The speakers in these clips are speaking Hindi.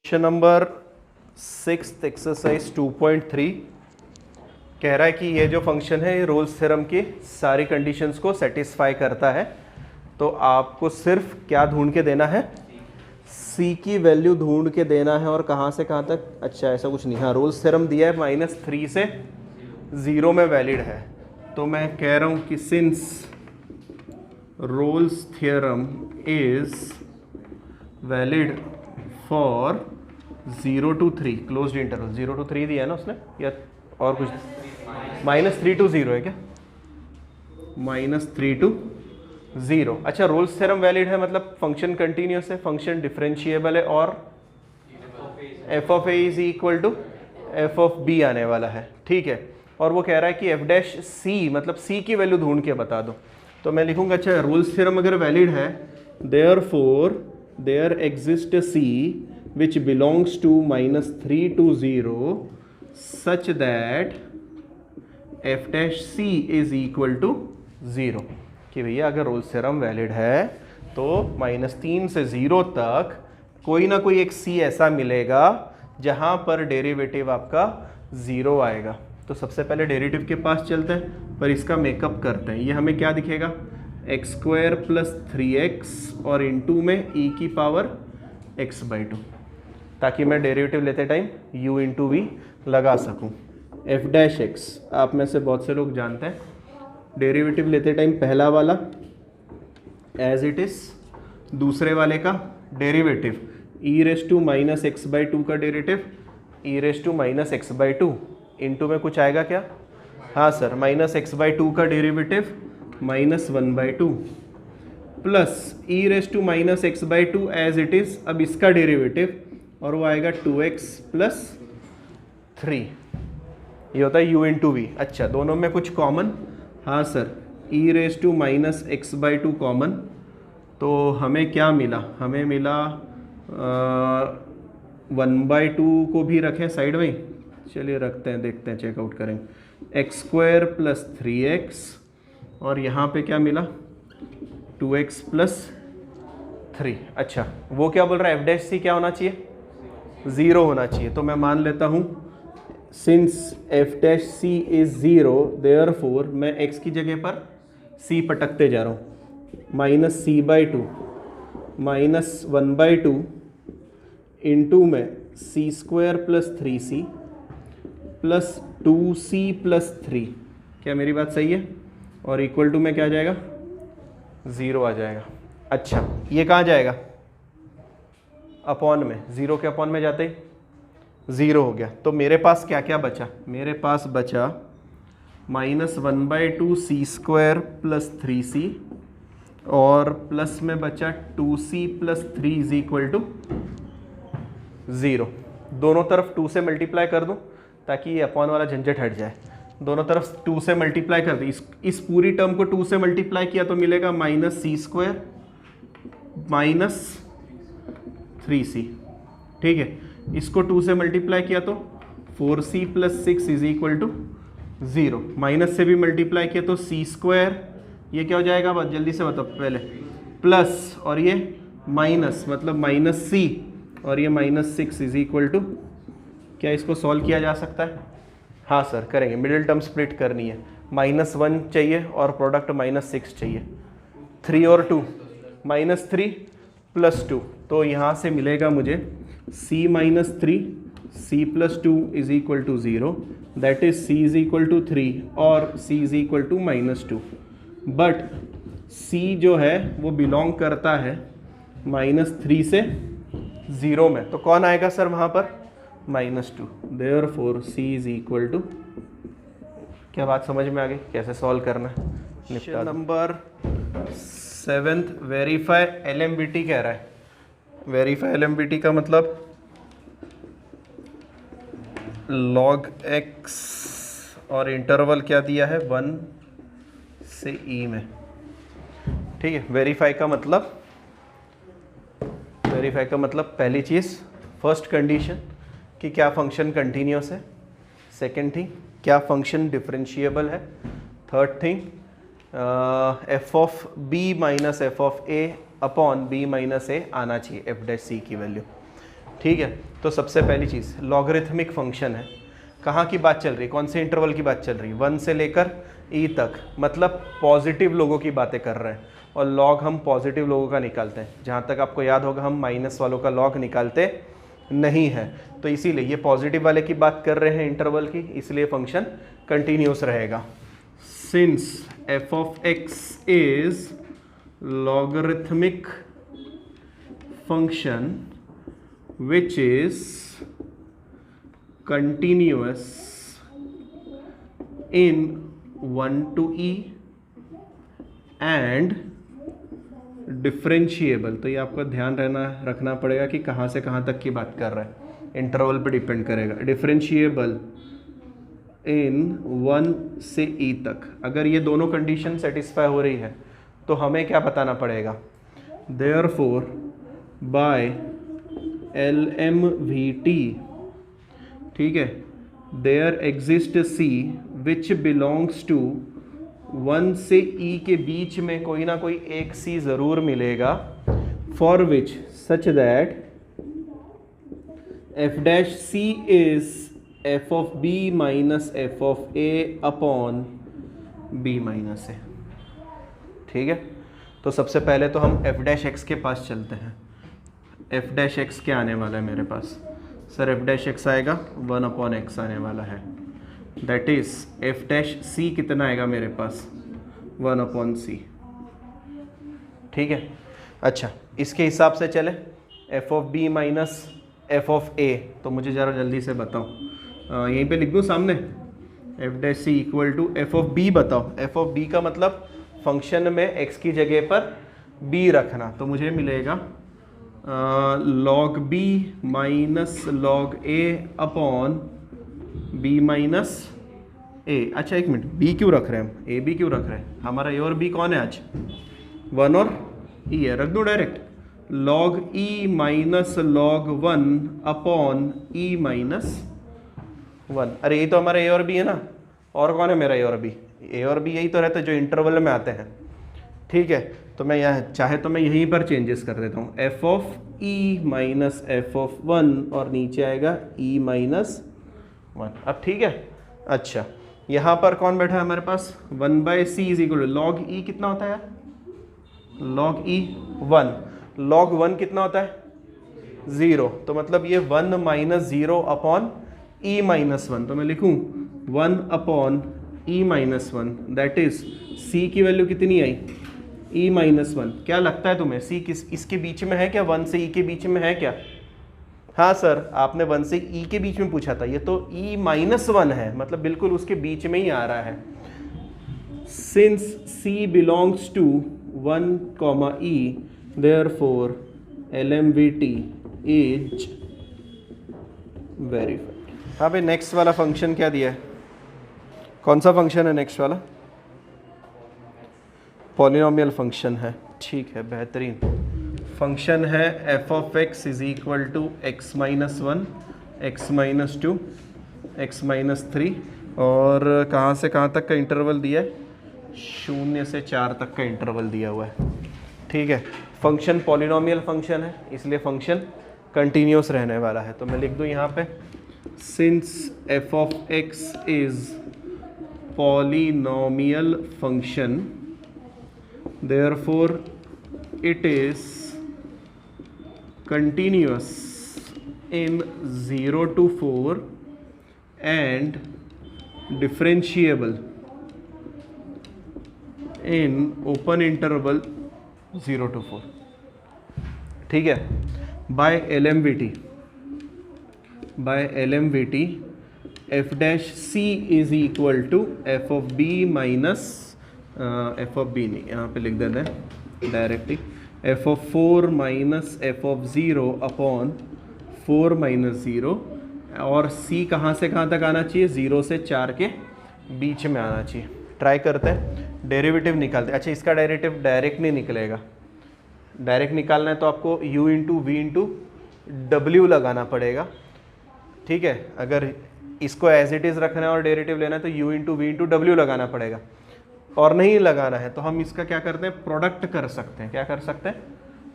क्वेश्चन नंबर 6 एक्सरसाइज 2.3 कह रहा है कि ये जो फंक्शन है ये रोल्स थ्योरम की सारी कंडीशंस को सेटिस्फाई करता है। तो आपको सिर्फ क्या ढूंढ के देना है, c की वैल्यू ढूंढ के देना है। और कहाँ से कहाँ तक? अच्छा ऐसा कुछ नहीं, हाँ रोल्स थ्योरम दिया है -3 से 0 में वैलिड है। तो मैं कह रहा हूँ कि since Rolle's theorem is valid for 0 to 3 closed interval, 0 to 3 दिया है ना उसने, या और कुछ? -3 to 0 है क्या? -3 to 0। अच्छा रोल्स थ्योरम वैलिड है मतलब फंक्शन कंटिन्यूस है, फंक्शन डिफरेंशिएबल है और f of a is equal to f of b आने वाला है। ठीक है, और वो कह रहा है कि f डैश c मतलब c की वैल्यू ढूंढ के बता दो। तो मैं लिखूंगा, अच्छा रोल्स थ्योरम अगर वैलिड है therefore there exist c which belongs to -3 to 0 such that f dash c is equal to 0। कि भैया अगर रोल्स थ्योरम वैलिड है तो -3 से 0 तक कोई ना कोई एक c ऐसा मिलेगा जहां पर डेरिवेटिव आपका 0 आएगा। तो सबसे पहले डेरिवेटिव के पास चलते हैं, पर इसका मेकअप करते हैं। ये हमें क्या दिखेगा, x² + 3x और इनटू में e की पावर x/2, ताकि मैं डेरिवेटिव लेते टाइम u इंटू वी लगा सकूं। f डैश x आप में से बहुत से लोग जानते हैं, डेरिवेटिव लेते टाइम पहला वाला एज इट इज, दूसरे वाले का डेरिवेटिव e⁻⁻x/2 का डेरिवेटिव e⁻⁻x/2 इंटू में कुछ आएगा क्या? हाँ सर, -x/2 का derivative -1/2 plus e⁻⁻x/2 as it is, अब इसका डेरिवेटिव और वो आएगा 2x + 3। ये होता है u इंटू वी। अच्छा दोनों में कुछ कॉमन? हाँ सर, e⁻⁻x/2 कॉमन। तो हमें क्या मिला, हमें मिला 1/2 को भी रखें साइड में, चलिए रखते हैं, देखते हैं, चेकआउट करेंगे। x² + 3x और यहाँ पे क्या मिला 2x + 3। अच्छा वो क्या बोल रहा है, f डैश c क्या होना चाहिए, 0 होना चाहिए। तो मैं मान लेता हूँ since f dash c is 0 therefore मैं x की जगह पर c पटकते जा रहा हूँ, -c/2 -1/2 इंटू में c² + 3c प्लस 2c + 3। क्या मेरी बात सही है? और इक्वल टू में क्या आ जाएगा, 0 आ जाएगा। अच्छा ये कहाँ जाएगा, अपॉन में, 0 के अपॉन में जाते ही 0 हो गया। तो मेरे पास क्या क्या बचा, मेरे पास बचा -1/2 c² + 3c और प्लस में बचा 2c + 3 इज इक्वल टू 0। दोनों तरफ 2 से मल्टीप्लाई कर दूं ताकि ये अपॉन वाला झंझट हट जाए। दोनों तरफ 2 से मल्टीप्लाई कर दी, इस पूरी टर्म को 2 से मल्टीप्लाई किया तो मिलेगा -c² - 3c। ठीक है, इसको 2 से मल्टीप्लाई किया तो 4c + 6 is equal to 0। Minus से भी मल्टीप्लाई किया तो c², ये क्या हो जाएगा, बहुत जल्दी से बताओ पहले, प्लस और ये माइनस मतलब -c और ये -6 इज इक्वल टू, क्या इसको सॉल्व किया जा सकता है? हाँ सर करेंगे, मिडिल टर्म स्प्लिट करनी है, -1 चाहिए और प्रोडक्ट -6 चाहिए, 3 और 2 -3 + 2। तो यहाँ से मिलेगा मुझे c - 3 c + 2 is equal to 0, that is c is equal to 3 और c is equal to -2। But c जो है वो बिलोंग करता है -3 से 0 में, तो कौन आएगा सर वहाँ पर, -2। Therefore c is equal to, क्या बात समझ में आ गई कैसे सॉल्व करना है? क्वेश्चन नंबर 7 वेरीफाई LMBT कह रहा है। वेरीफाई LMBT का मतलब log x और इंटरवल क्या दिया है 1 से e में। ठीक है, वेरीफाई का मतलब पहली चीज़ फर्स्ट कंडीशन कि क्या फंक्शन कंटिन्यूस है, सेकंड थिंग क्या फंक्शन डिफरेंशिएबल है, third thing f of b - f of a upon b - a आना चाहिए f डैश c की वैल्यू। ठीक है, तो सबसे पहली चीज़ लॉगरिथमिक फंक्शन है। कहाँ की बात चल रही है, कौन से इंटरवल की बात चल रही है, 1 से लेकर e तक, मतलब पॉजिटिव लोगों की बातें कर रहे हैं। और लॉग हम पॉजिटिव लोगों का निकालते हैं, जहाँ तक आपको याद होगा हम माइनस वालों का लॉग निकालते नहीं है। तो इसीलिए ये पॉजिटिव वाले की बात कर रहे हैं इंटरवल की, इसलिए फंक्शन कंटिन्यूस रहेगा। Since f of x is logarithmic function which is continuous in 1 to e and differentiable, तो ये आपको ध्यान रखना पड़ेगा कि कहाँ से कहाँ तक की बात कर रहा है, इंटरवल पे डिपेंड करेगा। डिफरेंशिएबल इन 1 से e तक, अगर ये दोनों कंडीशन सेटिस्फाई हो रही है तो हमें क्या बताना पड़ेगा, देयरफॉर बाय LMVT, ठीक है, there exist C which belongs to 1 से E के बीच में कोई ना कोई एक C ज़रूर मिलेगा, for which such that f dash C is f of B minus f of A upon B minus A। ठीक है, तो सबसे पहले तो हम f डैश x के पास चलते हैं। f डैश एक्स क्या आने वाला है मेरे पास, सर f डैश एक्स आएगा 1 अपॉन एक्स आने वाला है, that is f dash c कितना आएगा मेरे पास 1 अपॉन सी। ठीक है, अच्छा इसके हिसाब से चले f of b minus f of a, तो मुझे ज़रा जल्दी से बताओ, यहीं पे लिख दूँ सामने, f dash c equal to f of b, बताओ f ऑफ b का मतलब फंक्शन में x की जगह पर b रखना, तो मुझे मिलेगा log b minus log a upon b minus a। अच्छा एक मिनट, b क्यों रख रहे हैं हम, a b क्यों रख रहे हैं, हमारा a और b कौन है आज, 1 और e है, रख दो direct, log e minus log 1 upon e minus 1। अरे ये तो हमारा a और b है ना, और कौन है मेरा a और b, a और b यही तो रहते हैं जो इंटरवल में आते हैं। ठीक है, तो मैं यहाँ चाहे तो मैं यहीं पर चेंजेस कर देता हूँ, f of e minus F of 1 और नीचे आएगा e माइनस 1। अब ठीक है, अच्छा यहाँ पर कौन बैठा है हमारे पास, 1 by C is equal to log e कितना होता है यार, लॉग e 1, लॉग 1 कितना होता है 0, तो मतलब ये 1 माइनस 0 अपॉन e माइनस 1, तो मैं लिखूँ 1 upon e minus 1, that is c की वैल्यू कितनी आई e माइनस 1। क्या लगता है तुम्हें c किस इसके बीच में है क्या, 1 से e के बीच में है क्या, हाँ सर आपने 1 से e के बीच में पूछा था, ये तो e माइनस 1 है, मतलब बिल्कुल उसके बीच में ही आ रहा है। Since c belongs to 1 e therefore LMVT is verified. हाँ भाई, नेक्स्ट वाला फंक्शन क्या दिया है, कौन सा फंक्शन है नेक्स्ट वाला, पॉलिनोमियल फंक्शन है, ठीक है बेहतरीन फंक्शन है। f of x is equal to x minus 1, x minus 2, x minus 3, और कहाँ से कहाँ तक का इंटरवल दिया है, 0 से 4 तक का इंटरवल दिया हुआ है। ठीक है, फंक्शन पॉलिनोमियल फंक्शन है, इसलिए फंक्शन कंटिन्यूस रहने वाला है, तो मैं लिख दूँ यहाँ पे, since f of x is polynomial function therefore it is continuous in 0 to 4 and differentiable in open interval 0 to 4। ठीक है, by LMVT f dash c is equal to f of b minus f of b नहीं, यहाँ पे लिख देते हैं directly, f of 4 minus f of 0 upon 4 minus 0, और c कहाँ से कहाँ तक आना चाहिए, 0 से 4 के बीच में आना चाहिए। ट्राई करते हैं, डेरिवेटिव निकालते हैं। अच्छा इसका डेरिवेटिव डायरेक्ट नहीं निकलेगा, डायरेक्ट निकालना है तो आपको u into V into W लगाना पड़ेगा। ठीक है, अगर इसको एज इट इज़ रखना है और डेरिवेटिव लेना है तो u into V into W लगाना पड़ेगा, और नहीं लगाना है तो हम इसका क्या करते हैं, प्रोडक्ट कर सकते हैं। क्या कर सकते हैं,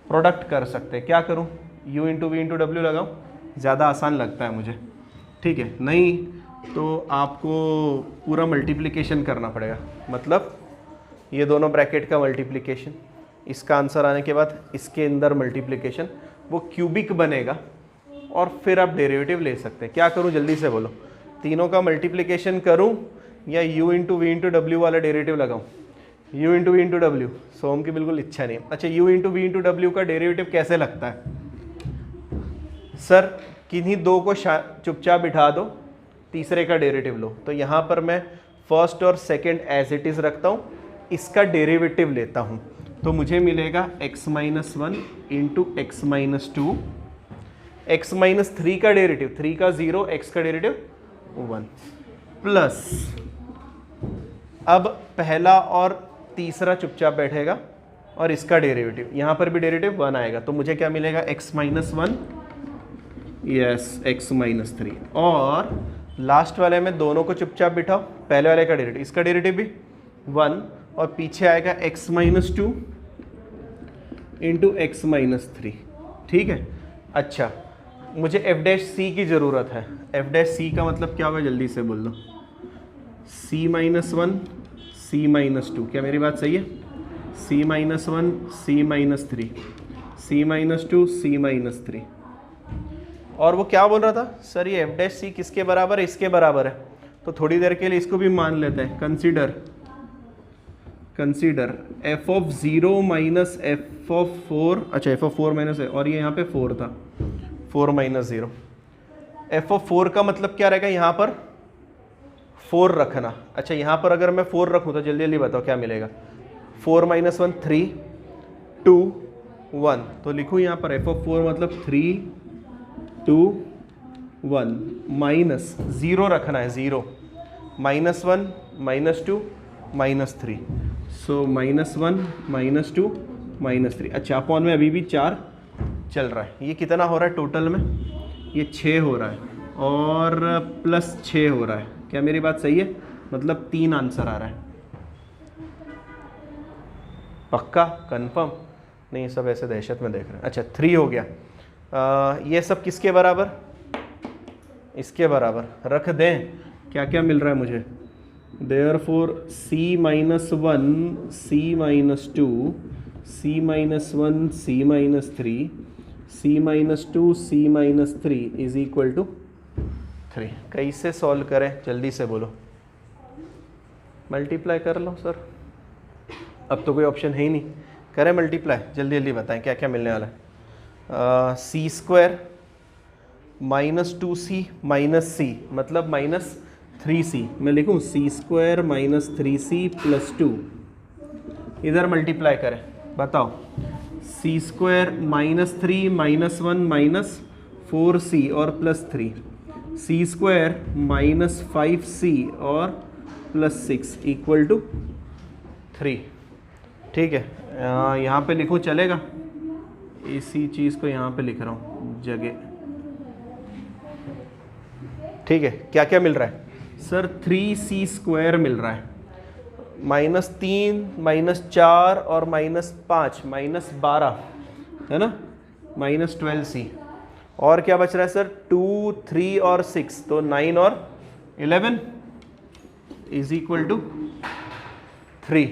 प्रोडक्ट कर सकते हैं। क्या करूं, u into V into W लगाऊँ, ज़्यादा आसान लगता है मुझे, ठीक है। नहीं तो आपको पूरा मल्टीप्लिकेशन करना पड़ेगा, मतलब ये दोनों ब्रैकेट का मल्टीप्लिकेशन, इसका आंसर आने के बाद इसके अंदर मल्टीप्लिकेशन, वो क्यूबिक बनेगा और फिर आप डेरिवेटिव ले सकते हैं। क्या करूं जल्दी से बोलो, तीनों का मल्टीप्लिकेशन करूं या u into V into W वाला डेरिवेटिव लगाऊं? u into V into W, Som की बिल्कुल इच्छा नहीं। अच्छा, u into V into W का डेरिवेटिव कैसे लगता है? सर किन्हीं दो को चुपचाप बिठा दो, तीसरे का डेरिवेटिव लो। तो यहाँ पर मैं फर्स्ट और सेकंड एज इट इज़ रखता हूँ, इसका डेरिवेटिव लेता हूँ, तो मुझे मिलेगा x minus 1 into x minus 2, x minus 3 का डेरिवेटिव 3 का 0, x का डेरिवेटिव 1 प्लस, अब पहला और तीसरा चुपचाप बैठेगा और इसका डेरिवेटिव, यहाँ पर भी डेरिवेटिव 1 आएगा, तो मुझे क्या मिलेगा x minus 1, yes x minus 3, और लास्ट वाले में दोनों को चुपचाप बिठाओ, पहले वाले का डेरिवेटिव, इसका डेरिवेटिव भी 1 और पीछे आएगा x minus 2 into x minus 3, ठीक है। अच्छा, मुझे एफ डैश सी की ज़रूरत है। एफ डैश सी का मतलब क्या होगा, जल्दी से बोल दो। c माइनस 1 c माइनस 2, क्या मेरी बात सही है? c minus 1 c minus 3, c minus 2 c minus 3। और वो क्या बोल रहा था, सर ये एफ डैश सी किसके बराबर है? इसके बराबर है। तो थोड़ी देर के लिए इसको भी मान लेते हैं। Consider F of 0 minus F of 4, अच्छा एफ ऑफ 4 माइनस है, और ये यहाँ पे 4 था, 4 माइनस 0। एफ ऑफ 4 का मतलब क्या रहेगा, यहाँ पर 4 रखना। अच्छा, यहाँ पर अगर मैं 4 रखूँ तो जल्दी जल्दी बताओ क्या मिलेगा। 4 माइनस 1 3 2 1, तो लिखूँ यहाँ पर एफ ऑफ 4 मतलब 3 2 1 माइनस 0 रखना है, 0 minus 1 minus 2 minus 3, so minus 1 minus 2 minus 3। अच्छा, अपॉन में अभी भी 4 चल रहा है। ये कितना हो रहा है टोटल में? ये 6 हो रहा है और प्लस 6 हो रहा है। क्या मेरी बात सही है? मतलब 3 आंसर आ रहा है। पक्का कंफर्म? नहीं, सब ऐसे दहशत में देख रहे हैं। अच्छा, 3 हो गया। ये सब किसके बराबर? इसके बराबर रख दें। क्या क्या मिल रहा है मुझे? Therefore c minus 1 c minus 2 c minus 1 c minus 3 c minus 2 c minus 3 is equal to 3। कैसे सॉल्व करें, जल्दी से बोलो। मल्टीप्लाई कर लो सर, अब तो कोई ऑप्शन है ही नहीं। करें मल्टीप्लाई, जल्दी जल्दी बताएं क्या क्या मिलने वाला है। सी स्क्वायर माइनस 2c माइनस सी मतलब माइनस 3c। मैं लिखूँ सी स्क्वायर माइनस 3c प्लस 2। इधर मल्टीप्लाई करें, बताओ। C square minus 3 minus 1 minus 4c और प्लस 3, सी स्क्वायर माइनस 5c और प्लस 6 इक्वल टू 3। ठीक है, यहाँ पे लिखूँ चलेगा? इसी चीज़ को यहाँ पे लिख रहा हूँ जगह। ठीक है, क्या क्या मिल रहा है सर? 3c स्क्वायर मिल रहा है, माइनस 3 माइनस 4 और माइनस 5 माइनस 12 है ना, माइनस 12c। और क्या बच रहा है सर? 2 3 और 6, तो 9 और 11 इज इक्वल टू 3।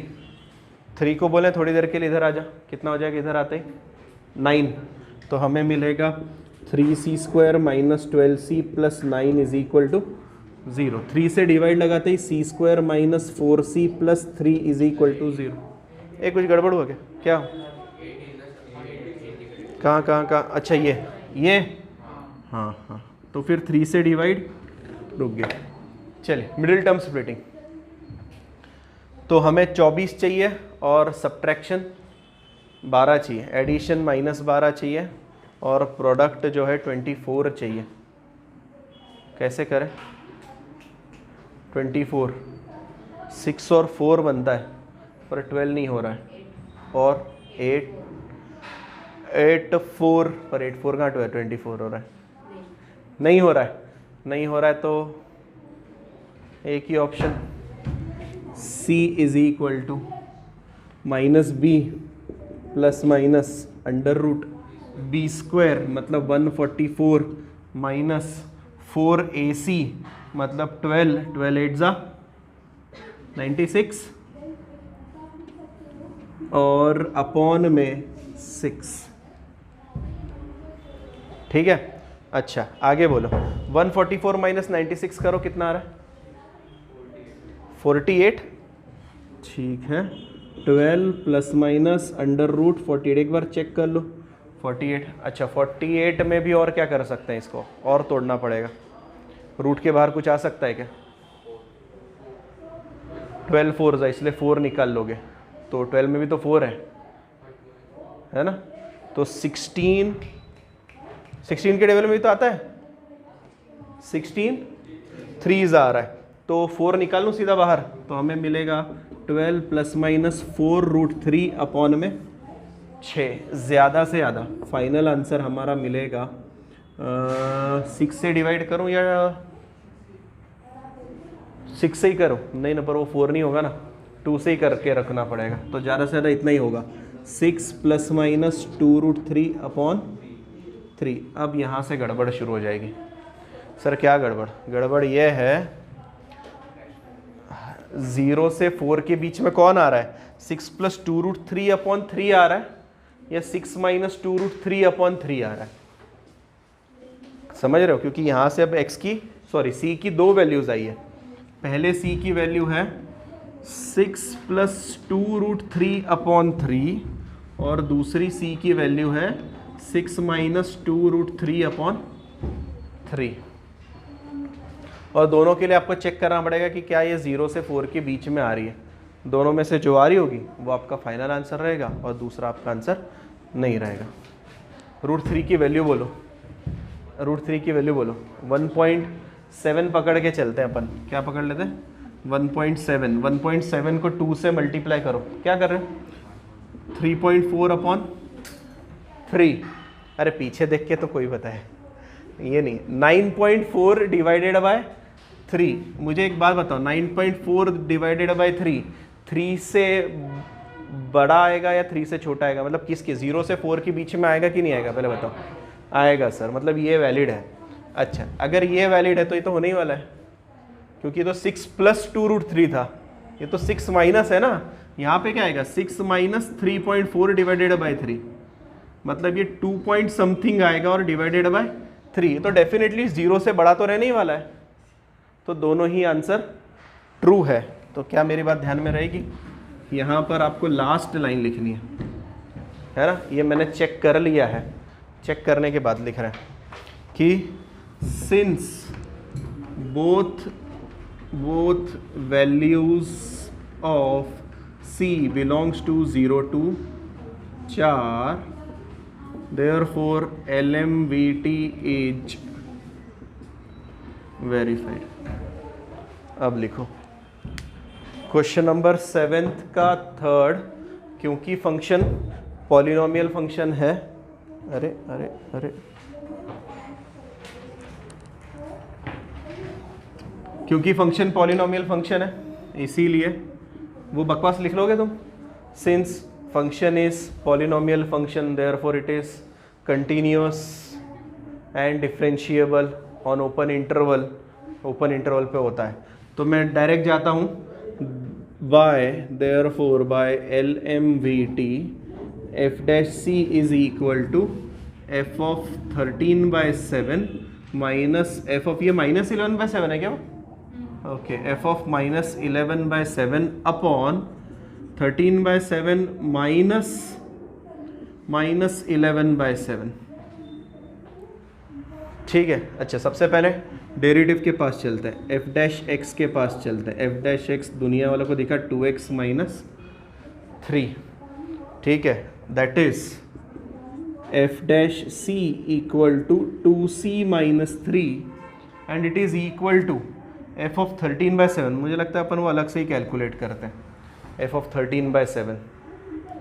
3 को बोले थोड़ी देर के लिए इधर आ जा, कितना हो जाएगा इधर आते ही? 9। तो हमें मिलेगा 3c square minus 12c plus 9 is equal to 0। 3 से डिवाइड लगाते ही C square minus 4c plus 3 is equal to 0। एक कुछ गड़बड़ हुआ क्या? क्या कहाँ? अच्छा ये हाँ, तो फिर 3 से डिवाइड, रुक गया। चलिए मिडिल टर्म स्प्लिटिंग। तो हमें 24 चाहिए और सब्ट्रैक्शन 12 चाहिए, एडिशन माइनस 12 चाहिए और प्रोडक्ट जो है 24 चाहिए। कैसे करें? 24 6 और 4 बनता है पर 12 नहीं हो रहा है, और 8 4 पर 8 4 कहाँ 24 हो रहा है? नहीं हो रहा है तो एक ही option, C is equal to minus B plus minus under root B square मतलब 144 माइनस 4AC मतलब 12 8 जा 96 और अपॉन में 6। ठीक है, अच्छा आगे बोलो। 144 माइनस 96 करो, कितना आ रहा है? 48। ठीक है, 12 प्लस माइनस अंडर रूट 48, एक बार चेक कर लो 48। अच्छा 48 में भी और क्या कर सकते हैं, इसको और तोड़ना पड़ेगा। रूट के बाहर कुछ आ सकता है क्या? 12 4 जा, इसलिए 4 निकाल लोगे तो 12 में भी तो 4 है ना? तो 16 के टेबल में भी तो आता है 16 3 आ रहा है, तो 4 निकाल लूँ सीधा बाहर, तो हमें मिलेगा 12 प्लस माइनस 4 रूट 3 अपॉन में 6। ज़्यादा से ज़्यादा फाइनल आंसर हमारा मिलेगा 6 से डिवाइड करूँ या 6 से ही करूँ? नहीं ना, पर वो 4 नहीं होगा ना, 2 से ही करके रखना पड़ेगा, तो ज़्यादा से ज़्यादा इतना ही होगा 6 प्लस माइनस 2 रूट 3 अपॉन 3। अब यहाँ से गड़बड़ शुरू हो जाएगी। सर क्या गड़बड़? गड़बड़ ये है 0 से 4 के बीच में कौन आ रहा है? 6 प्लस 2 रूट 3 अपॉन 3 आ रहा है या 6 माइनस 2 रूट 3 अपॉन 3 आ रहा है? समझ रहे हो? क्योंकि यहाँ से अब C की 2 वैल्यूज आई है। पहले C की वैल्यू है 6 प्लस 2 रूट 3 अपॉन 3 और दूसरी C की वैल्यू है 6 माइनस 2 रूट 3 अपॉन 3। और दोनों के लिए आपको चेक करना पड़ेगा कि क्या ये 0 से 4 के बीच में आ रही है। दोनों में से जो आ रही होगी वो आपका फाइनल आंसर रहेगा और दूसरा आपका आंसर नहीं रहेगा। रूट 3 की वैल्यू बोलो, रूट 3 की वैल्यू बोलो। 1.7 पकड़ के चलते हैं अपन। क्या पकड़ लेते हैं? 1.7। 1.7 को 2 से मल्टीप्लाई करो, क्या कर रहे हैं? 3.4 अपॉन 3। अरे पीछे देख के तो कोई बताए, ये नहीं। 9.4 डिवाइडेड बाय 3। मुझे एक बात बताओ, 9.4 डिवाइडेड बाय 3 से बड़ा आएगा या 3 से छोटा आएगा? मतलब किसके? 0 से 4 के बीच में आएगा कि नहीं आएगा? पहले बताओ। आएगा सर, मतलब ये वैलिड है। अच्छा, अगर ये वैलिड है तो ये तो होने ही वाला है, क्योंकि तो 6 प्लस 2 रूट 3 था, ये तो 6 माइनस है ना। यहाँ पे क्या आएगा? 6 माइनस 3.4 डिवाइडेड बाय 3, मतलब ये 2 पॉइंट समथिंग आएगा और डिवाइडेड बाय 3, तो डेफिनेटली 0 से बड़ा तो रहने ही वाला है। तो दोनों ही आंसर ट्रू है। तो क्या मेरी बात ध्यान में रहेगी? यहाँ पर आपको लास्ट लाइन लिखनी है ना। ये मैंने चेक कर लिया है, चेक करने के बाद लिख रहे हैं कि since both values of C belongs to 0 to 4, therefore LMVT is verified। अब लिखो क्वेश्चन नंबर 7 का 3rd, क्योंकि फंक्शन पॉलिनोमियल फंक्शन है। अरे अरे अरे, क्योंकि फंक्शन पॉलिनोमियल फंक्शन है इसीलिए वो बकवास लिख लोगे तुम। Since function is polynomial function therefore it is continuous and differentiable on open interval. Open interval पे होता है, तो मैं डायरेक्ट जाता हूँ by therefore by LMVT f dash C is equal to f of 13/7 minus f of, ये माइनस 11/7 है क्या वो? Okay, f of minus 11/7 upon 13/7 minus 11/7। ठीक है। अच्छा, सबसे पहले डेरिवेटिव के पास चलते हैं, f डैश x के पास चलते हैं। f डैश x दुनिया वालों को दिखा 2x माइनस 3। ठीक है, that is f dash c equal to 2c minus 3 and it is equal to f of 13/7। मुझे लगता है अपन वो अलग से ही कैलकुलेट करते हैं, f ऑफ 13/7।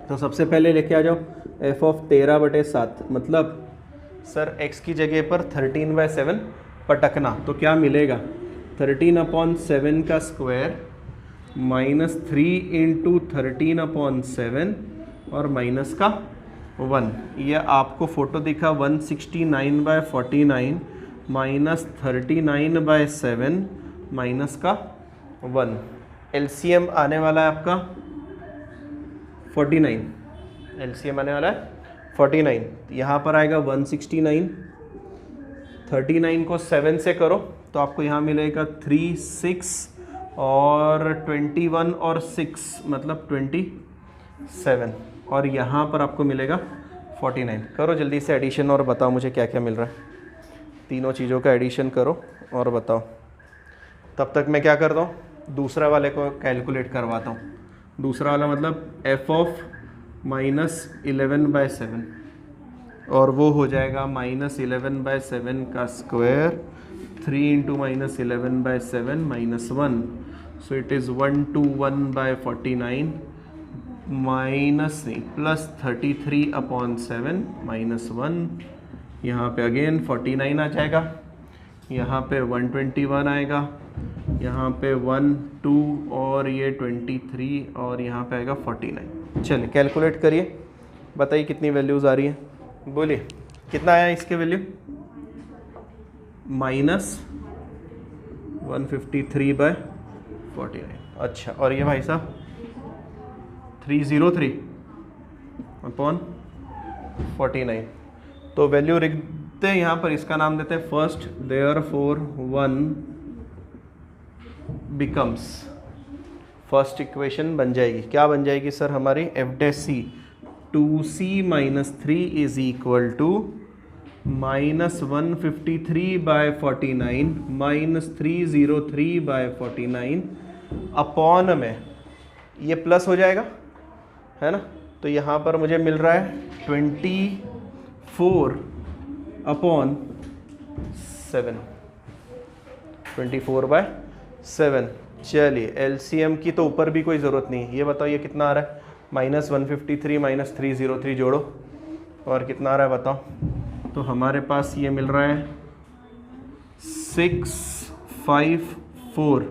तो सबसे पहले लेके आ जाओ f ऑफ 13/7, मतलब सर x की जगह पर 13/7 पटकना, तो क्या मिलेगा? 13/7 का स्क्वायर माइनस 3 इंटू 13/7 और माइनस का 1। ये आपको फोटो दिखा 169/49 माइनस 39/7 माइनस का 1। एलसीएम आने वाला है आपका 49, एलसीएम आने वाला है 49। यहाँ पर आएगा 169, 39 को 7 से करो तो आपको यहाँ मिलेगा 3, 6 और 21 और 6 मतलब 27, और यहाँ पर आपको मिलेगा 49। करो जल्दी से एडिशन और बताओ मुझे क्या क्या मिल रहा है। तीनों चीज़ों का एडिशन करो और बताओ। तब तक मैं क्या करता हूँ, दूसरा वाले को कैलकुलेट करवाता हूँ। दूसरा वाला मतलब f ऑफ -11/7, और वो हो जाएगा -11/7 का square 3 × -11/7 -1, so it is 121/49 plus 33/7 -1। यहाँ पे अगेन 49 आ जाएगा, यहाँ पे 121 आएगा, यहाँ पे 1, 2 और ये 23 और यहाँ पे आएगा 49। चलिए कैलकुलेट करिए, बताइए कितनी वैल्यूज़ आ रही है, बोलिए कितना आया इसके वैल्यू। -153/49। अच्छा, और ये भाई साहब 303/49। तो वैल्यू लिखते हैं यहाँ पर, इसका नाम देते हैं first, therefore 1 becomes, first equation बन जाएगी, क्या बन जाएगी सर हमारी, f' 2c - 3 is equal to -153/49 -303/49 upon में ये प्लस हो जाएगा, है ना। तो यहाँ पर मुझे मिल रहा है 24/7, 24/7। चलिए एलसीएम की तो ऊपर भी कोई ज़रूरत नहीं है। ये बताओ ये कितना आ रहा है, -153 - 303 जोड़ो और कितना आ रहा है बताओ। तो हमारे पास ये मिल रहा है 654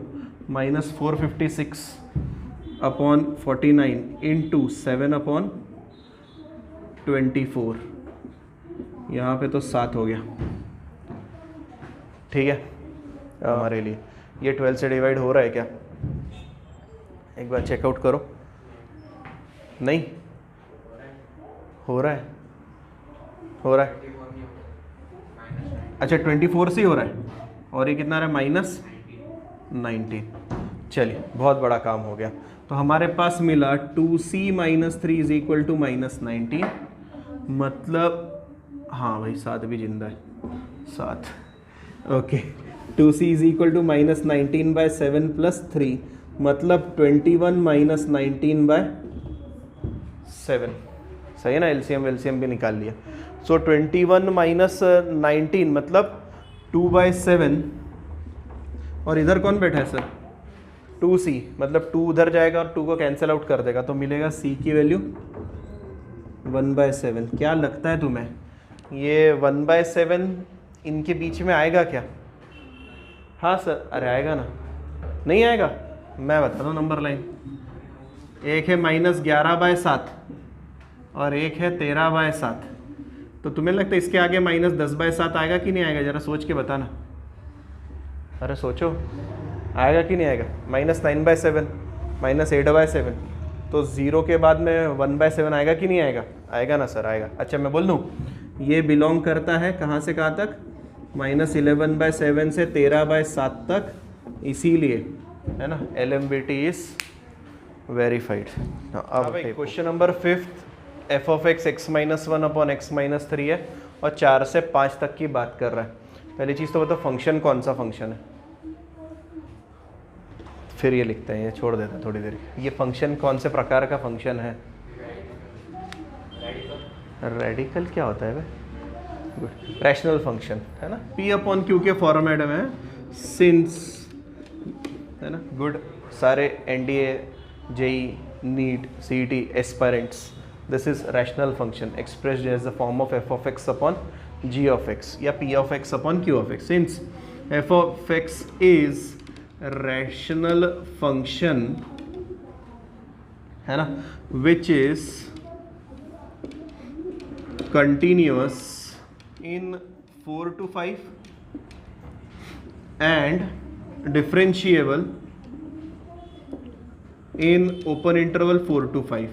-456/49 इंटू 7/24। यहाँ पे तो 7 हो गया, ठीक है हमारे लिए। ये 12 से डिवाइड हो रहा है क्या, एक बार चेकआउट करो। नहीं हो रहा है, हो रहा है, अच्छा 24 से ही हो रहा है, और ये कितना आ रहा है -19। चलिए बहुत बड़ा काम हो गया। तो हमारे पास मिला 2c - 3 इज इक्वल टू -19, मतलब हाँ भाई 7 भी जिंदा है, 7, okay. 2c is equal to -19/7 + 3 मतलब 21 - 19/7, सही है ना। एलसीएम वेलसीएम भी निकाल लिया। सो 21 - 19 मतलब 2/7, और इधर कौन बैठा है सर, 2c, मतलब 2 उधर जाएगा और 2 को कैंसिल आउट कर देगा, तो मिलेगा c की वैल्यू 1/7। क्या लगता है तुम्हें ये 1/7 इनके बीच में आएगा क्या। हाँ सर, अरे आएगा ना, नहीं आएगा, मैं बता दूँ नंबर लाइन। एक है -11/7 और एक है 13/7, तो तुम्हें लगता है इसके आगे -10/7 आएगा कि नहीं आएगा, ज़रा सोच के बताना। अरे सोचो, आएगा कि नहीं आएगा। -9/7 -8/7, तो 0 के बाद में 1/7 आएगा कि नहीं आएगा, आएगा ना सर, आएगा। अच्छा मैं बोल दूँ, ये बिलोंग करता है कहाँ से कहाँ तक, -11/7 से 13/7 तक, इसीलिए है ना LMBT इज वेरीफाइड। अब question number 5, f of x x-1/x-3 है और 4 से 5 तक की बात कर रहा है। पहली चीज़ तो बताओ फंक्शन कौन सा फंक्शन है, फिर ये लिखते हैं, ये छोड़ देते हैं थोड़ी देर। ये फंक्शन कौन से प्रकार का फंक्शन है, रेडिकल क्या होता है भाई, गुड, रैशनल फंक्शन है ना। P/Q के फॉर्मेट में, सिंस है ना, गुड। सारे NDA JEE NEET CET aspirants, this is rational function expressed as the form of f of x upon g of x या p of x upon q of x। Since f of x is rational function है ना, which is continuous in 4 to 5 and differentiable in open interval 4 to 5।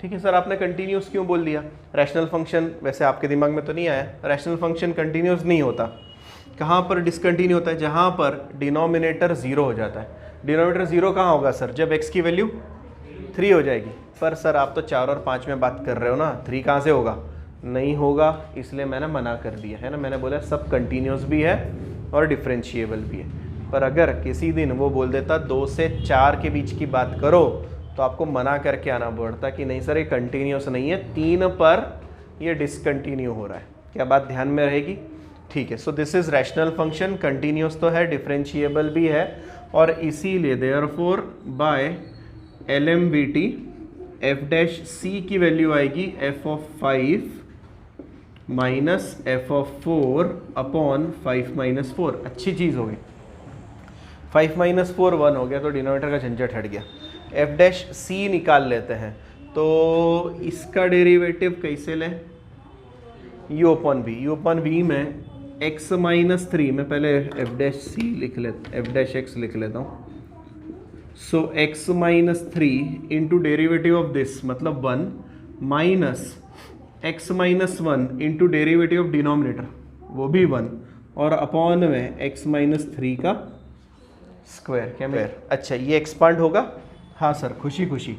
ठीक है सर, आपने कंटिन्यूस क्यों बोल दिया? रैशनल फंक्शन वैसे आपके दिमाग में तो नहीं आया, रैशनल फंक्शन कंटिन्यूस नहीं होता। कहाँ पर डिसकंटिन्यू होता है? जहाँ पर डिनोमिनेटर 0 हो जाता है। डिनोमिनेटर 0 कहाँ होगा सर? जब x की वैल्यू 3 हो जाएगी। पर सर आप तो 4 और 5 में बात कर रहे हो ना, 3 कहाँ से होगा? नहीं होगा, इसलिए मैंने मना कर दिया है ना। मैंने बोला सब कंटिन्यूस भी है और डिफरेंशिएबल भी है। पर अगर किसी दिन वो बोल देता 2 से 4 के बीच की बात करो तो आपको मना करके आना पड़ता कि नहीं सर ये कंटिन्यूस नहीं है, 3 पर ये डिसकंटिन्यू हो रहा है। क्या बात ध्यान में रहेगी? ठीक है। So this is rational function, continuous तो है, डिफरेंशिएबल भी है, और इसीलिए therefore by LMVT f dash c की वैल्यू आएगी f of 5 minus f of 4 upon 5 minus 4। अच्छी चीज़ हो गई, 5 माइनस 4 1 हो गया, तो डिनोमिनेटर का झंझट हट गया। f डैश c निकाल लेते हैं, तो इसका डेरिवेटिव कैसे लें? u अपॉन v में x माइनस 3 में पहले f डैश c लिख लेता, f डैश x लिख लेता हूँ। सो x minus 3 into derivative of this मतलब 1 minus x minus 1 into derivative of denominator वो भी 1 और अपॉन में x माइनस 3 का स्क्वायर। क्या मैं अच्छा ये एक्सपांड होगा? हाँ सर, खुशी खुशी।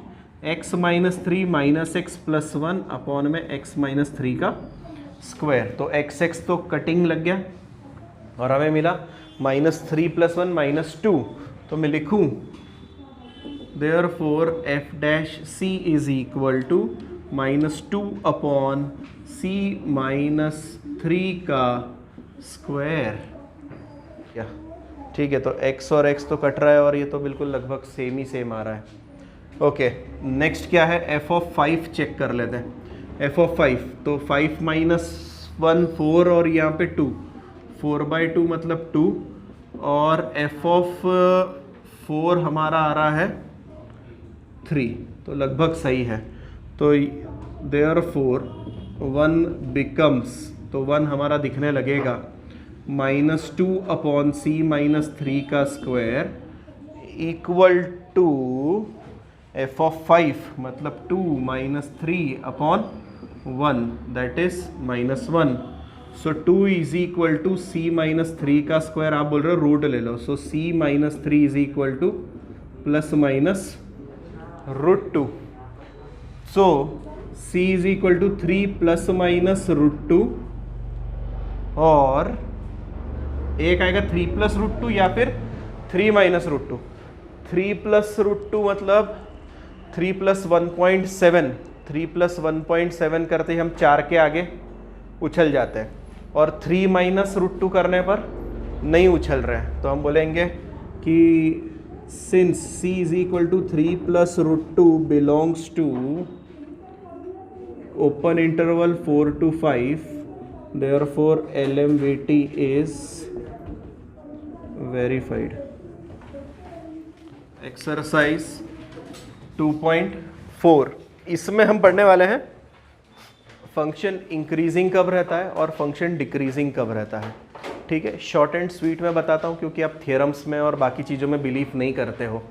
x minus 3 minus x plus 1 upon में x माइनस 3 का स्क्वायर। तो x तो कटिंग लग गया और हमें मिला माइनस 3 प्लस 1 माइनस 2। तो मैं लिखूँ therefore f dash c is equal to minus 2 upon c minus 3 का स्क्वायर। क्या ठीक है? तो x और x तो कट रहा है और ये तो बिल्कुल लगभग सेम ही सेम आ रहा है। ओके, नेक्स्ट क्या है? f ऑफ 5 चेक कर लेते हैं। f ऑफ 5 तो 5 माइनस 1 4 और यहाँ पे 2, 4/2 मतलब 2, और f ऑफ 4 हमारा आ रहा है 3, तो लगभग सही है। तो देयरफॉर 1 बिकम्स, तो 1 हमारा दिखने लगेगा माइनस 2 अपॉन c माइनस 3 का square equal to f of 5 मतलब 2 minus 3 upon 1 that is minus 1। So 2 is equal to c minus 3 का स्क्वायर। आप बोल रहे हो रूट ले लो, so c minus 3 is equal to plus minus root 2। So c is equal to 3 plus minus root 2, और एक आएगा 3 प्लस रूट 2 या फिर 3 माइनस रूट 2। 3 प्लस रूट 2 मतलब 3 प्लस 1.7, 3 प्लस 1.7 करते ही हम 4 के आगे उछल जाते हैं, और 3 माइनस रूट 2 करने पर नहीं उछल रहे हैं। तो हम बोलेंगे कि since c is equal to 3 plus root 2 belongs to open interval 4 to 5, therefore LMVT is verified। Exercise 2.4 इसमें हम पढ़ने वाले हैं फंक्शन इंक्रीजिंग कब रहता है और फंक्शन डिक्रीजिंग कब रहता है। ठीक है, शॉर्ट एंड स्वीट में बताता हूँ क्योंकि आप थियरम्स में और बाकी चीज़ों में बिलीव नहीं करते हो,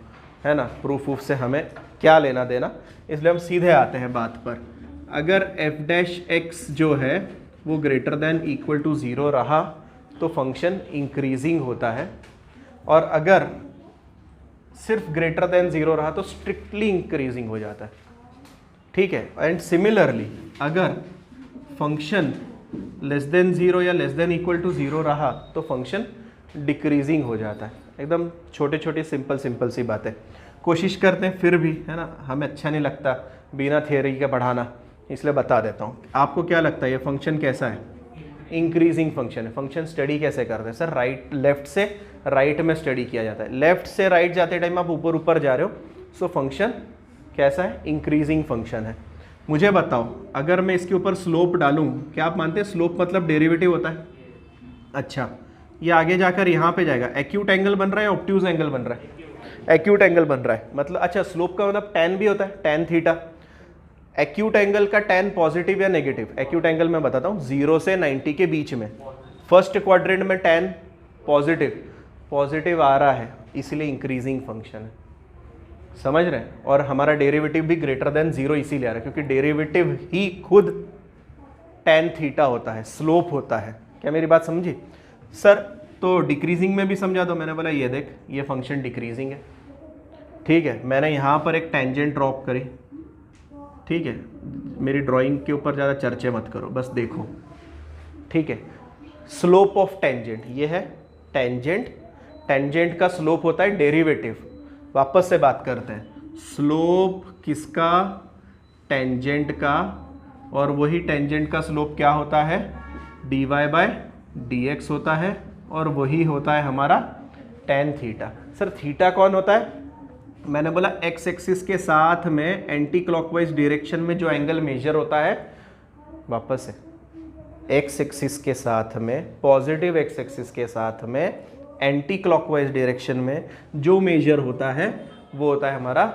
है ना। प्रूफ वूफ से हमें क्या लेना देना, इसलिए हम सीधे आते हैं बात पर। अगर f डैश x जो है वो ग्रेटर देन इक्वल टू 0 रहा तो फंक्शन इंक्रीजिंग होता है, और अगर सिर्फ ग्रेटर देन 0 रहा तो स्ट्रिक्टली इंक्रीजिंग हो जाता है। ठीक है, एंड सिमिलरली अगर फंक्शन लेस देन 0 या लेस देन इक्वल टू 0 रहा तो फंक्शन डिक्रीजिंग हो जाता है। एकदम छोटे छोटे सिंपल सी बातें कोशिश करते हैं, फिर भी है ना हमें अच्छा नहीं लगता बिना थियरी के पढ़ाना, इसलिए बता देता हूँ। आपको क्या लगता है ये फंक्शन कैसा है? इंक्रीजिंग फंक्शन है। फंक्शन स्टडी कैसे करते हैं सर? राइट, लेफ्ट से राइट में स्टडी किया जाता है। लेफ्ट से राइट जाते टाइम आप ऊपर ऊपर जा रहे हो, सो फंक्शन कैसा है? इंक्रीजिंग फंक्शन है। मुझे बताओ, अगर मैं इसके ऊपर स्लोप डालूं, क्या आप मानते हैं स्लोप मतलब डेरिवेटिव होता है? अच्छा, ये आगे जाकर यहाँ पे जाएगा, एक्यूट एंगल बन रहा है या ऑब्ट्यूज एंगल बन रहा है? एक्यूट एंगल बन रहा है। मतलब अच्छा, स्लोप का मतलब टैन भी होता है, टैन थीटा। एक्यूट एंगल का टैन पॉजिटिव या नेगेटिव? एक्यूट एंगल मैं बताता हूँ, 0 से 90 के बीच में। फर्स्ट क्वाड्रेंट में टैन पॉजिटिव, पॉजिटिव आ रहा है इसलिए इंक्रीजिंग फंक्शन है, समझ रहे हैं। और हमारा डेरिवेटिव भी ग्रेटर देन 0 इसीलिए आ रहा है क्योंकि डेरिवेटिव ही खुद tan थीटा होता है, स्लोप होता है। क्या मेरी बात समझी सर? तो डिक्रीजिंग में भी समझा दो। मैंने बोला ये देख ये फंक्शन डिक्रीजिंग है, ठीक है। मैंने यहाँ पर एक टेंजेंट ड्रॉप करी, ठीक है। मेरी ड्राइंग के ऊपर ज़्यादा चर्चे मत करो, बस देखो, ठीक है। स्लोप ऑफ टेंजेंट ये है टेंजेंट, टेंजेंट का स्लोप होता है डेरिवेटिव। वापस से बात करते हैं, स्लोप किसका? टेंजेंट का, और वही टेंजेंट का स्लोप क्या होता है? dy बाय dx होता है, और वही होता है हमारा tan थीटा। सर थीटा कौन होता है? मैंने बोला x एक्सिस के साथ में एंटी क्लॉकवाइज डायरेक्शन में जो एंगल मेजर होता है, वापस से x एक्सिस के साथ में, पॉजिटिव x एक्सिस के साथ में एंटी क्लॉकवाइज डायरेक्शन में जो मेजर होता है वो होता है हमारा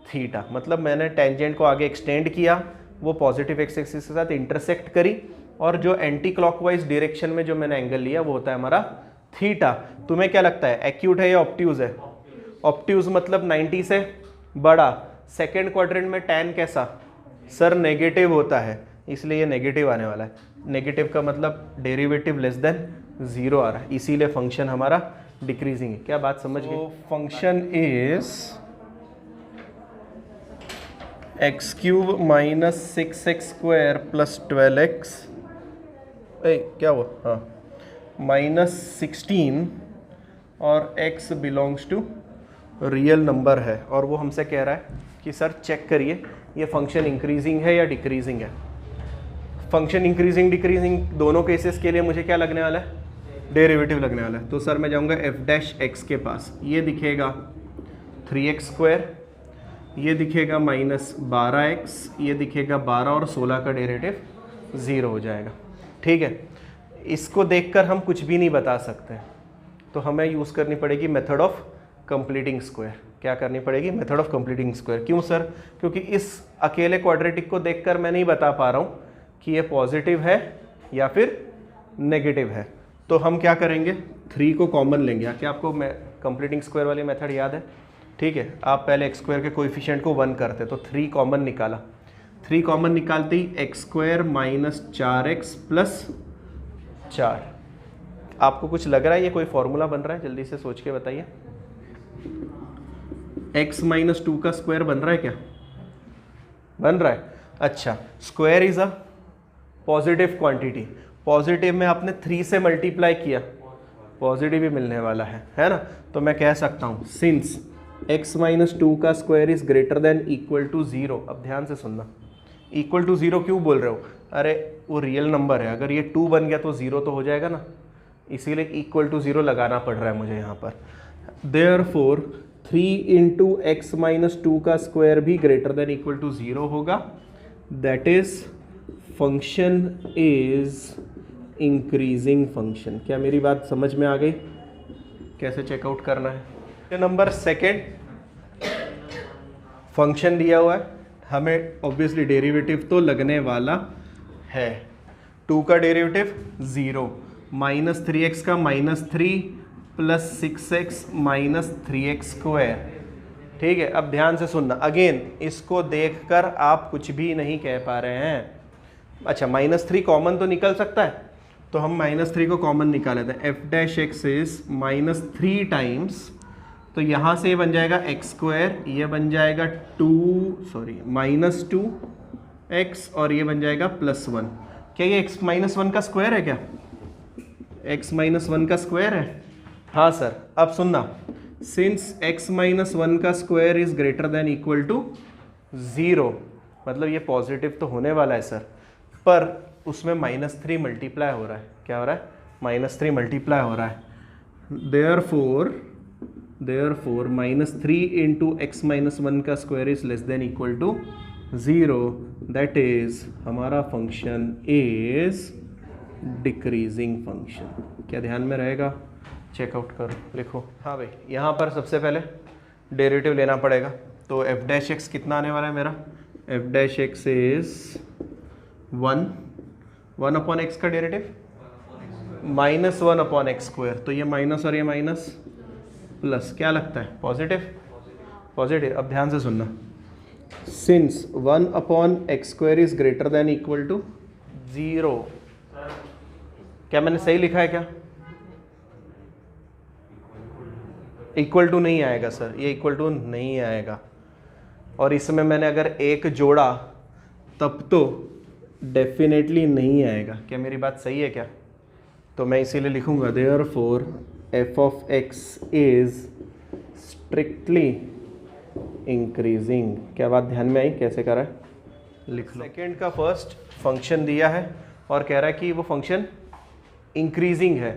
थीटा। मतलब मैंने टेंजेंट को आगे एक्सटेंड किया, वो पॉजिटिव x एक्सिस के साथ इंटरसेक्ट करी, और जो एंटी क्लॉकवाइज डायरेक्शन में जो मैंने एंगल लिया वो होता है हमारा थीटा। तुम्हें क्या लगता है एक्यूट है या ऑब्ट्यूज है? ऑब्ट्यूज मतलब 90 से बड़ा। सेकेंड क्वाड्रेंट में tan कैसा? सर नेगेटिव होता है, इसलिए ये नेगेटिव आने वाला है। नेगेटिव का मतलब डेरिवेटिव लेस देन 0 आ रहा है, इसीलिए फंक्शन हमारा डिक्रीजिंग है। क्या बात समझ गए? Function is X cube minus 6x square plus 12x, क्या हुआ? हाँ, -16 और x belongs to real number है। और वो हमसे कह रहा है कि सर चेक करिए ये फंक्शन इंक्रीजिंग है या डिक्रीजिंग है। फंक्शन इंक्रीजिंग डिक्रीजिंग दोनों केसेस के लिए मुझे क्या लगने वाला है? डेरिवेटिव लगने वाला है। तो सर मैं जाऊंगा f डैश x के पास, ये दिखेगा 3x स्क्वायर, ये दिखेगा -12x, ये दिखेगा 12 और 16 का डेरिवेटिव 0 हो जाएगा, ठीक है। इसको देखकर हम कुछ भी नहीं बता सकते, तो हमें यूज़ करनी पड़ेगी मेथड ऑफ कंप्लीटिंग स्क्वायर। क्या करनी पड़ेगी? Method of completing square. क्यों सर? क्योंकि इस अकेले क्वाड्रेटिक को देखकर मैं नहीं बता पा रहा हूँ कि ये पॉजिटिव है या फिर नेगेटिव है। तो हम क्या करेंगे? 3 को कॉमन लेंगे। क्या आपको कंप्लीटिंग स्क्वायर वाली मेथड याद है? ठीक है, आप पहले एक्स स्क्वायर के कोएफिशिएंट को 1 करते, तो 3 कॉमन निकाला। 3 कॉमन निकालते ही X square minus 4x plus 4। आपको कुछ लग रहा है ये कोई फॉर्मूला बन रहा है? जल्दी से सोच के बताइए। x माइनस 2 का स्क्वायर बन रहा है क्या? बन रहा है। अच्छा, square is a positive quantity, positive में आपने 3 से मल्टीप्लाई किया, पॉजिटिव ही मिलने वाला है ना। तो मैं कह सकता हूँ सिंस x माइनस 2 का square is greater than equal to 0। अब ध्यान से सुनना, इक्वल टू 0 क्यों बोल रहे हो? अरे वो रियल नंबर है, अगर ये 2 बन गया तो 0 तो हो जाएगा ना, इसीलिए इक्वल टू 0 लगाना पड़ रहा है मुझे यहाँ पर। देयरफॉर 3 इंटू एक्स माइनस 2 का स्क्वायर भी ग्रेटर देन इक्वल टू 0 होगा। That is function is increasing function. क्या मेरी बात समझ में आ गई? कैसे चेकआउट करना है? नंबर सेकेंड, फंक्शन दिया हुआ है, हमें ऑब्वियसली डेरिवेटिव तो लगने वाला है। 2 का डेरिवेटिव 0, -3x का -3 plus 6x minus 3x square. ठीक है, अब ध्यान से सुनना, अगेन इसको देखकर आप कुछ भी नहीं कह पा रहे हैं। अच्छा, -3 कॉमन तो निकल सकता है, तो हम -3 को कॉमन निकाल लेते हैं। f dash x is -3 times, तो यहाँ से ये बन जाएगा एक्स स्क्वायर, ये बन जाएगा -2x और ये बन जाएगा +1। क्या ये x -1 का स्क्वायर है? क्या x -1 का स्क्वायर है? हाँ सर। अब सुनना, सिंस x -1 का square is greater than equal to 0, मतलब ये पॉजिटिव तो होने वाला है सर, पर उसमें -3 मल्टीप्लाई हो रहा है। क्या हो रहा है? -3 मल्टीप्लाई हो रहा है। देयरफॉर -3 इंटू एक्स -1 का square is less than equal to 0। That is हमारा फंक्शन इज डिक्रीजिंग फंक्शन। क्या ध्यान में रहेगा? चेकआउट करो, लिखो। हाँ भाई, यहाँ पर सबसे पहले डेरिवेटिव लेना पड़ेगा। तो f डैश एक्स कितना आने वाला है मेरा? f dash x is 1 upon x का डेरिवेटिव -1/x², तो ये माइनस और ये माइनस प्लस, क्या लगता है पॉजिटिव? पॉजिटिव। अब ध्यान से सुनना, since 1/x² is greater than equal to 0, क्या मैंने सही लिखा है क्या? इक्वल टू नहीं आएगा सर, ये इक्वल टू नहीं आएगा, और इसमें मैंने अगर एक जोड़ा तब तो डेफिनेटली नहीं आएगा। क्या मेरी बात सही है क्या? तो मैं इसीलिए लिखूंगा therefore f(x) is strictly increasing. क्या बात ध्यान में आई? कैसे करा है लिख लो। सेकेंड का फर्स्ट फंक्शन दिया है और कह रहा है कि वो फंक्शन इंक्रीजिंग है।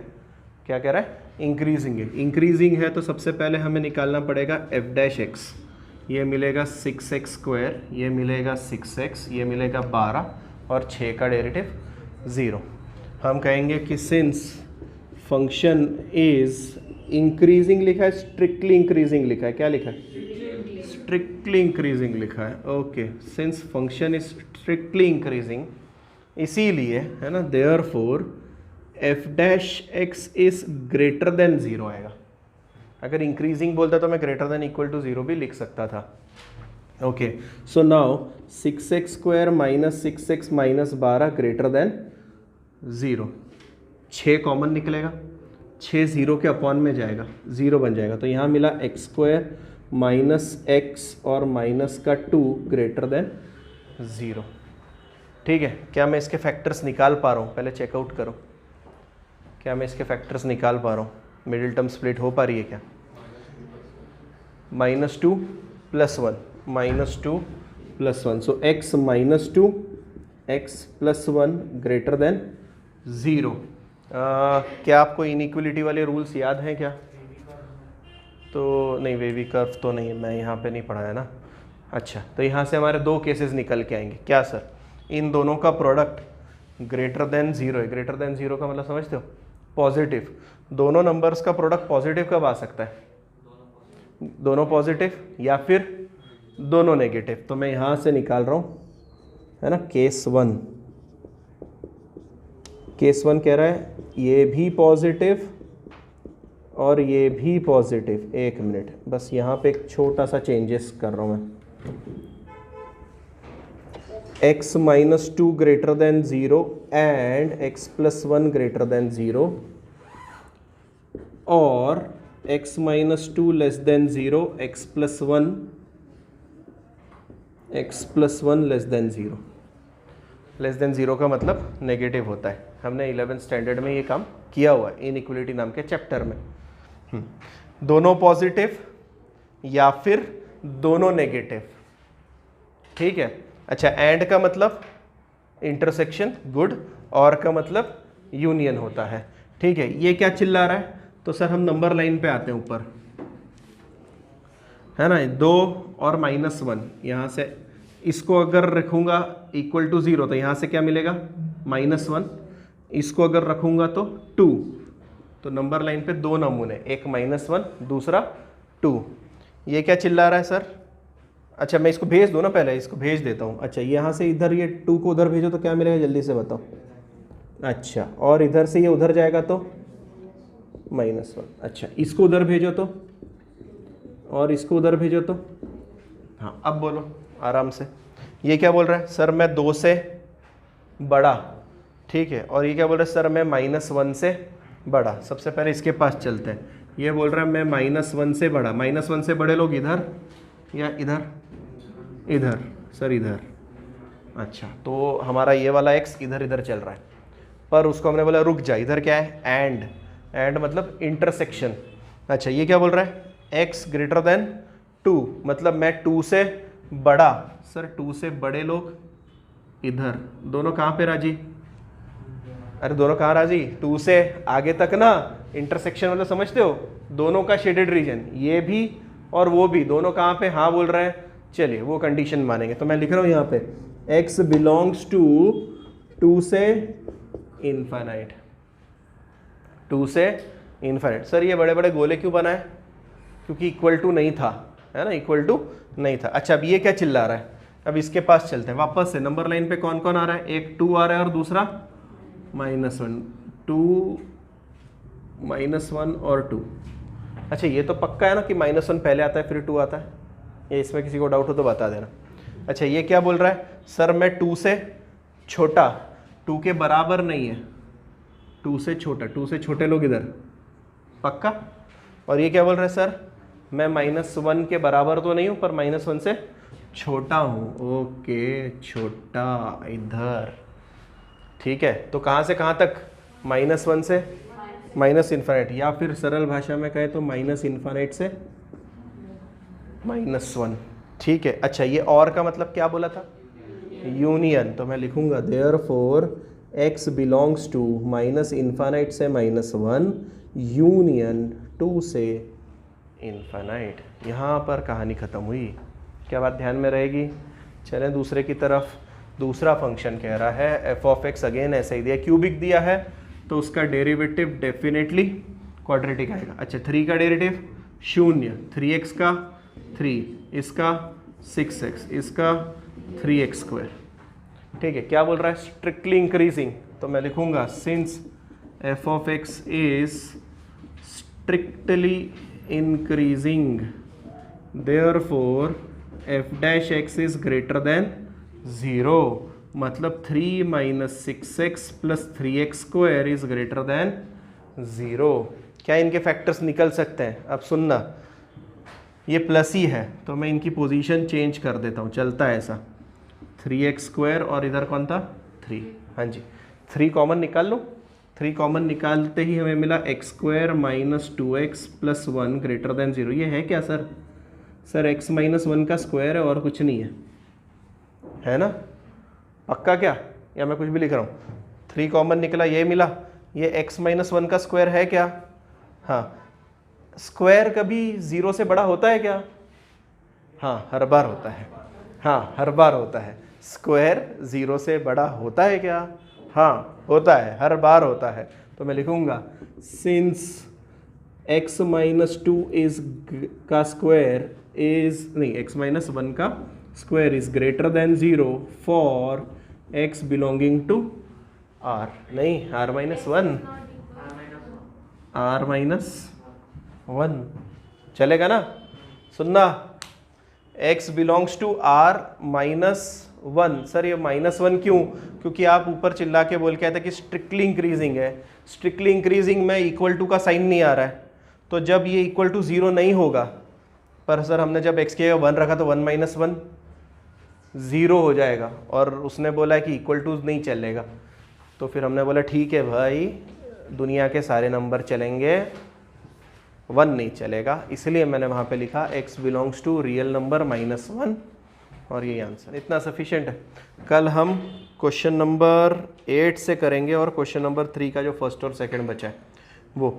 क्या कह रहा है? इंक्रीजिंग है। इंक्रीजिंग है तो सबसे पहले हमें निकालना पड़ेगा f'(x), ये मिलेगा 6x², ये मिलेगा 6x, ये मिलेगा 12 और 6 का डेरिवेटिव 0। हम कहेंगे कि सिंस फंक्शन इज इंक्रीजिंग लिखा है, स्ट्रिक्टली इंक्रीजिंग लिखा है, क्या लिखा है? स्ट्रिक्टली इंक्रीजिंग लिखा है। Okay, since function is strictly increasing, इसीलिए है ना, therefore f'(x) is greater than 0 आएगा। अगर इंक्रीजिंग बोलता तो मैं ग्रेटर देन इक्वल टू 0 भी लिख सकता था। Okay, so now 6x² minus 6x minus 12 greater than 0। 6 common निकलेगा, 6 0 के अपॉन में जाएगा, 0 बन जाएगा, तो यहाँ मिला x² माइनस x और माइनस का 2 ग्रेटर देन 0। ठीक है, क्या मैं इसके फैक्टर्स निकाल पा रहा हूँ? पहले चेकआउट करो, क्या मैं इसके फैक्टर्स निकाल पा रहा हूँ? मिडिल टर्म स्प्लिट हो पा रही है क्या? -2 + 1, -2 + 1, सो x -2 x + 1 ग्रेटर देन 0। क्या आपको इनइक्वलिटी वाले रूल्स याद हैं क्या? तो नहीं, वेवी कर्व तो नहीं, मैं यहाँ पे नहीं पढ़ा है ना। अच्छा, तो यहाँ से हमारे दो केसेस निकल के आएंगे। क्या सर? इन दोनों का प्रोडक्ट ग्रेटर देन 0 है। ग्रेटर देन 0 का मतलब समझते हो? पॉजिटिव। दोनों नंबर्स का प्रोडक्ट पॉजिटिव कब आ सकता है? दोनों पॉजिटिव या फिर दोनों नेगेटिव। तो मैं यहाँ से निकाल रहा हूँ, है ना, केस 1। केस 1 कह रहा है ये भी पॉजिटिव और ये भी पॉजिटिव। एक मिनट, बस यहाँ पे एक छोटा सा चेंजेस कर रहा हूँ मैं। x -2 greater than 0 and x + 1 greater than 0, और x -2 less than 0, x + 1 less than 0। Less than 0 का मतलब नेगेटिव होता है। हमने 11th स्टैंडर्ड में ये काम किया हुआ है इनइक्वलिटी नाम के चैप्टर में। दोनों पॉजिटिव या फिर दोनों नेगेटिव। ठीक है। अच्छा, एंड का मतलब इंटरसेक्शन, गुड, और का मतलब यूनियन होता है। ठीक है, ये क्या चिल्ला रहा है? तो सर हम नंबर लाइन पे आते हैं ऊपर, है ना, 2 और -1, यहाँ से इसको अगर रखूँगा इक्वल टू 0 तो यहाँ से क्या मिलेगा? -1। इसको अगर रखूँगा तो 2। तो नंबर लाइन पे दो नमूने, एक -1 दूसरा 2। ये क्या चिल्ला रहा है सर? अच्छा, मैं इसको भेज दूँ ना, पहले इसको भेज देता हूँ। अच्छा, यहाँ से इधर ये 2 को उधर भेजो तो क्या मिलेगा, जल्दी से बताओ। अच्छा, और इधर से ये उधर जाएगा तो -1। अच्छा, इसको उधर भेजो तो, और इसको उधर भेजो तो। हाँ, अब बोलो आराम से। ये क्या बोल रहा है? सर मैं 2 से बड़ा। ठीक है, और ये क्या बोल रहा है? सर मैं -1 से बड़ा। सबसे पहले इसके पास चलते हैं। ये बोल रहा है मैं -1 से बड़ा। -1 से बड़े लोग इधर या इधर? इधर। सर इधर। अच्छा, तो हमारा ये वाला x इधर इधर चल रहा है, पर उसको हमने बोला रुक जा, इधर क्या है? एंड। एंड मतलब इंटरसेक्शन। अच्छा, ये क्या बोल रहा है? x ग्रेटर देन 2, मतलब मैं 2 से बड़ा। सर 2 से बड़े लोग इधर। दोनों कहाँ पे राजी? अरे दोनों कहाँ राजी? 2 से आगे तक ना, इंटरसेक्शन मतलब समझते हो? दोनों का शेडेड रीजन, ये भी और वो भी, दोनों कहाँ पे हाँ बोल रहे हैं? चलिए वो कंडीशन मानेंगे। तो मैं लिख रहा हूँ यहाँ पे x बिलोंग्स टू 2 से इनफाइनाइट। 2 से इनफाइनाइट। सर ये बड़े बड़े गोले क्यों बनाए? क्योंकि इक्वल टू नहीं था, है ना, इक्वल टू नहीं था। अच्छा, अब ये क्या चिल्ला रहा है? अब इसके पास चलते हैं वापस से। नंबर लाइन पे कौन कौन आ रहा है? एक 2 आ रहा है और दूसरा -1। 2 -1 और 2। अच्छा ये तो पक्का है ना कि -1 पहले आता है फिर 2 आता है, ये इसमें किसी को डाउट हो तो बता देना। अच्छा ये क्या बोल रहा है सर, मैं 2 से छोटा, 2 के बराबर नहीं है, 2 से छोटा, 2 से छोटे लोग इधर, पक्का। और ये क्या बोल रहा है सर, मैं -1 के बराबर तो नहीं हूँ पर -1 से छोटा हूँ। ओके छोटा इधर, ठीक है। तो कहाँ से कहाँ तक, -1 से -∞, या फिर सरल भाषा में कहे तो -∞ से -1, ठीक है। अच्छा ये और का मतलब क्या बोला था, यूनियन। तो मैं लिखूंगा देयरफॉर x बिलोंग्स टू -∞ से -1 यूनियन 2 से इन्फानाइट। यहाँ पर कहानी ख़त्म हुई। क्या बात ध्यान में रहेगी? चलें दूसरे की तरफ। दूसरा फंक्शन कह रहा है f(x) अगेन ऐसे ही दिया, क्यूबिक दिया है तो उसका डेरिवेटिव डेफिनेटली क्वाड्रेटिक आएगा। अच्छा 3 का डेरिवेटिव 0, 3x का 3, इसका 6x, इसका 3x², ठीक है। क्या बोल रहा है, स्ट्रिक्टली इंक्रीजिंग। तो मैं लिखूंगा since f(x) is strictly increasing therefore f'(x) is greater than 0, मतलब 3 - 6x + 3x² is greater than 0। क्या इनके फैक्टर्स निकल सकते हैं? अब सुनना, ये प्लस ही है तो मैं इनकी पोजीशन चेंज कर देता हूँ, चलता है ऐसा। 3x² और इधर कौन था 3, हाँ जी 3 कॉमन निकाल लो। 3 कॉमन निकालते ही हमें मिला x² - 2x + 1 ग्रेटर देन 0। ये है क्या सर? सर x - 1 का स्क्वायर है और कुछ नहीं है ना? पक्का क्या, या मैं कुछ भी लिख रहा हूँ? 3 कॉमन निकला, ये मिला, ये x - 1 का स्क्वायर है क्या? हाँ। स्क्वायर कभी 0 से बड़ा होता है क्या? हाँ हर बार होता है, हाँ हर बार होता है। स्क्वायर 0 से बड़ा होता है क्या? हाँ होता है, हर बार होता है। तो मैं लिखूंगा सिंस x - 2 इज का स्क्वायर इज नहीं, x - 1 का square is greater than 0 for x belonging to r, नहीं r - 1 चलेगा ना? सुनना, x belongs to r -1। Sir ये -1 क्यों? क्योंकि आप ऊपर चिल्ला के बोल के आए थे कि स्ट्रिक्टली इंक्रीजिंग है। स्ट्रिक्टली इंक्रीजिंग में इक्वल टू का साइन नहीं आ रहा है, तो जब ये इक्वल टू 0 नहीं होगा, पर सर हमने जब x के 1 रखा तो 1 - 1 0 हो जाएगा, और उसने बोला है कि इक्वल टू नहीं चलेगा। तो फिर हमने बोला ठीक है भाई, दुनिया के सारे नंबर चलेंगे, 1 नहीं चलेगा। इसलिए मैंने वहाँ पे लिखा x belongs to real number -1, और ये आंसर इतना सफिशिएंट है। कल हम क्वेश्चन नंबर 8 से करेंगे और क्वेश्चन नंबर 3 का जो फर्स्ट और सेकंड बचा है वो।